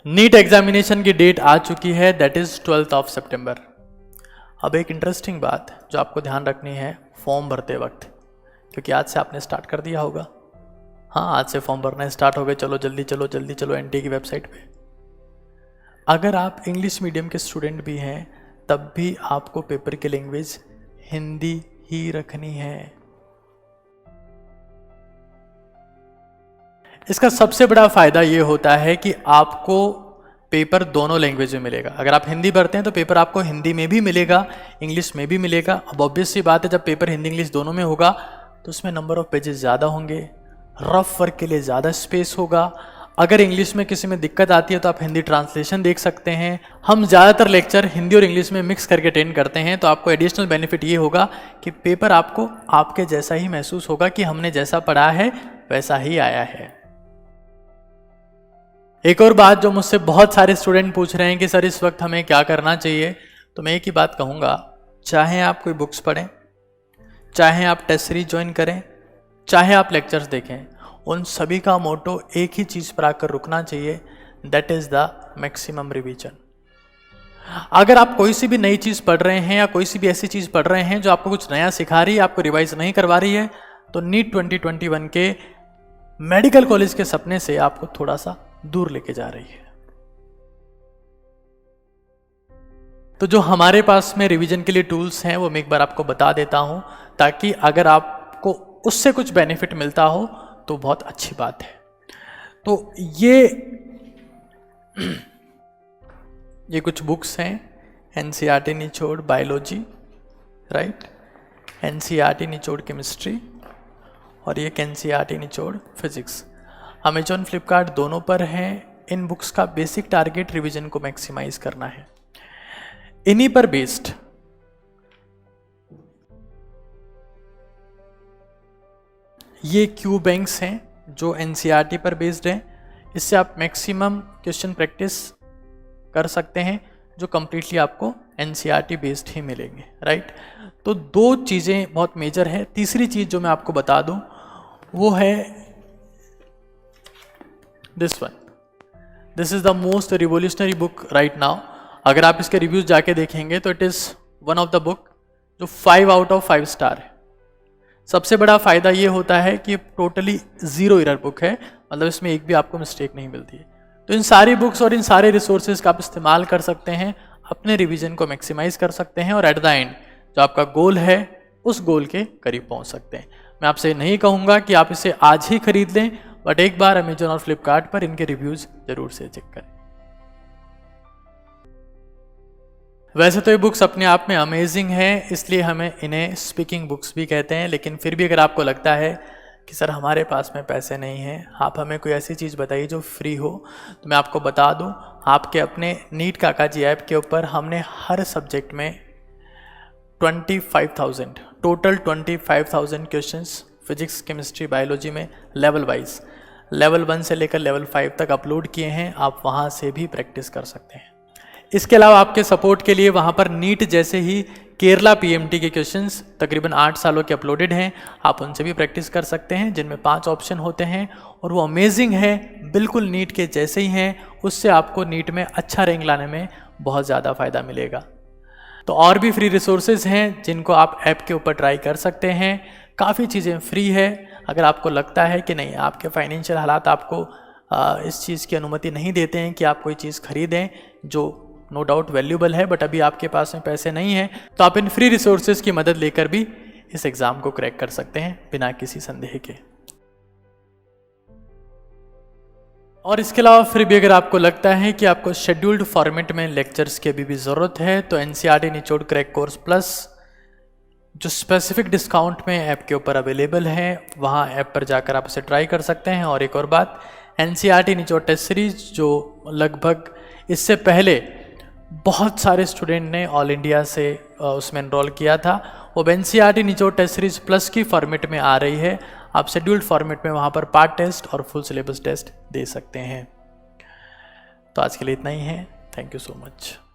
NEET examination की date आ चुकी है, दैट इज 12 सितंबर। अब एक इंटरेस्टिंग बात जो आपको ध्यान रखनी है फॉर्म भरते वक्त, क्योंकि आज से आपने स्टार्ट कर दिया होगा। हाँ, आज से फॉर्म भरना स्टार्ट हो गए। चलो जल्दी चलो जल्दी चलो एनटीए की वेबसाइट पे। अगर आप इंग्लिश मीडियम के स्टूडेंट भी हैं तब भी आपको पेपर की लैंग्वेज हिंदी ही रखनी है। इसका सबसे बड़ा फायदा ये होता है कि आपको पेपर दोनों लैंग्वेज में मिलेगा। अगर आप हिंदी भरते हैं तो पेपर आपको हिंदी में भी मिलेगा, इंग्लिश में भी मिलेगा। अब ऑब्वियस सी बात है, जब पेपर हिंदी इंग्लिश दोनों में होगा तो उसमें नंबर ऑफ पेजेस ज़्यादा होंगे, रफ वर्क के लिए ज़्यादा स्पेस होगा। अगर इंग्लिश में किसी में दिक्कत आती है तो आप हिंदी ट्रांसलेशन देख सकते हैं। हम ज़्यादातर लेक्चर हिंदी और इंग्लिश में मिक्स करके अटेंड करते हैं, तो आपको एडिशनल बेनिफिट ये होगा कि पेपर आपको आपके जैसा ही महसूस होगा कि हमने जैसा पढ़ा है वैसा ही आया है। एक और बात जो मुझसे बहुत सारे स्टूडेंट पूछ रहे हैं कि सर इस वक्त हमें क्या करना चाहिए, तो मैं एक ही बात कहूँगा, चाहे आप कोई बुक्स पढ़ें, चाहे आप टेस्ट सीरीज ज्वाइन करें, चाहे आप लेक्चर्स देखें, उन सभी का मोटो एक ही चीज़ पर आकर रुकना चाहिए, that is the maximum revision. अगर आप कोई सी भी नई चीज़ पढ़ रहे हैं या कोई सी भी ऐसी चीज़ पढ़ रहे हैं जो आपको कुछ नया सिखा रही है, आपको रिवाइज नहीं करवा रही है, तो नीट 2021 के मेडिकल कॉलेज के सपने से आपको थोड़ा सा दूर लेके जा रही है। तो जो हमारे पास में रिवीजन के लिए टूल्स हैं वो मैं एक बार आपको बता देता हूं, ताकि अगर आपको उससे कुछ बेनिफिट मिलता हो तो बहुत अच्छी बात है। तो ये कुछ बुक्स हैं, एनसीईआरटी निचोड़ बायोलॉजी, राइट, एनसीईआरटी निचोड़ केमिस्ट्री और ये एनसीईआरटी निचोड़ फिजिक्स। अमेजॉन फ्लिपकार्ट दोनों पर हैं। इन बुक्स का बेसिक टारगेट रिवीजन को मैक्सिमाइज करना है। इन्हीं पर बेस्ड ये क्यू बैंक्स हैं जो एनसीईआरटी पर बेस्ड हैं। इससे आप मैक्सिमम क्वेश्चन प्रैक्टिस कर सकते हैं जो कंप्लीटली आपको एनसीईआरटी बेस्ड ही मिलेंगे, राइट। तो दो चीज़ें बहुत मेजर है। तीसरी चीज़ जो मैं आपको बता दूं वो है this one. This is the most revolutionary book right now. अगर आप इसके रिव्यूज जाके देखेंगे तो it is one of the book जो 5 आउट ऑफ 5 स्टार है। सबसे बड़ा फायदा ये होता है कि टोटली 0 एरर बुक है, मतलब इसमें एक भी आपको मिस्टेक नहीं मिलती है। तो इन सारी बुक्स और इन सारे रिसोर्सेज का आप इस्तेमाल कर सकते हैं, अपने रिवीजन को मैक्सिमाइज कर सकते हैं और एट द एंड जो आपका गोल है उस गोल के करीब पहुंच सकते हैं। मैं आपसे नहीं कहूँगा कि आप इसे आज ही खरीद लें, बट एक बार अमेजॉन और फ्लिपकार्ट पर इनके रिव्यूज जरूर से चेक करें। वैसे तो ये बुक्स अपने आप में अमेजिंग है, इसलिए हमें इन्हें स्पीकिंग बुक्स भी कहते हैं। लेकिन फिर भी अगर आपको लगता है कि सर हमारे पास में पैसे नहीं हैं, आप हमें कोई ऐसी चीज़ बताइए जो फ्री हो, तो मैं आपको बता दूं, आपके अपने नीट काकाजी ऐप के ऊपर हमने हर सब्जेक्ट में 25,000 total 25,000 questions physics chemistry biology में लेवल वाइज, लेवल 1 से लेकर लेवल 5 तक अपलोड किए हैं। आप वहाँ से भी प्रैक्टिस कर सकते हैं। इसके अलावा आपके सपोर्ट के लिए वहाँ पर नीट जैसे ही केरला पीएमटी के क्वेश्चंस तकरीबन 8 सालों के अपलोडेड हैं, आप उनसे भी प्रैक्टिस कर सकते हैं, जिनमें 5 ऑप्शन होते हैं और वो अमेजिंग है, बिल्कुल नीट के जैसे ही हैं। उससे आपको नीट में अच्छा रैंक लाने में बहुत ज़्यादा फ़ायदा मिलेगा। तो और भी फ्री रिसोर्सेज हैं जिनको आप ऐप के ऊपर ट्राई कर सकते हैं। काफ़ी चीज़ें फ्री है। अगर आपको लगता है कि नहीं, आपके फाइनेंशियल हालात आपको इस चीज़ की अनुमति नहीं देते हैं कि आप कोई चीज़ खरीदें जो नो डाउट वैल्यूबल है, बट अभी आपके पास में पैसे नहीं हैं, तो आप इन फ्री रिसोर्सेज की मदद लेकर भी इस एग्ज़ाम को क्रैक कर सकते हैं बिना किसी संदेह के। और इसके अलावा फिर भी अगर आपको लगता है कि आपको शेड्यूल्ड फॉर्मेट में लेक्चर्स की अभी भी ज़रूरत है, तो एनसीईआरटी निचोड़ क्रैक कोर्स प्लस जो स्पेसिफिक डिस्काउंट में ऐप के ऊपर अवेलेबल है, वहाँ ऐप पर जाकर आप इसे ट्राई कर सकते हैं। और एक और बात, एनसीईआरटी निचोड़ टेस्ट सीरीज जो लगभग इससे पहले बहुत सारे स्टूडेंट ने ऑल इंडिया से उसमें एनरोल किया था, वो एनसीईआरटी निचोड़ टेस्ट सीरीज प्लस की फॉर्मेट में आ रही है। आप शेड्यूल्ड फॉर्मेट में वहाँ पर पार्ट टेस्ट और फुल सिलेबस टेस्ट दे सकते हैं। तो आज के लिए इतना ही है। Thank you so much.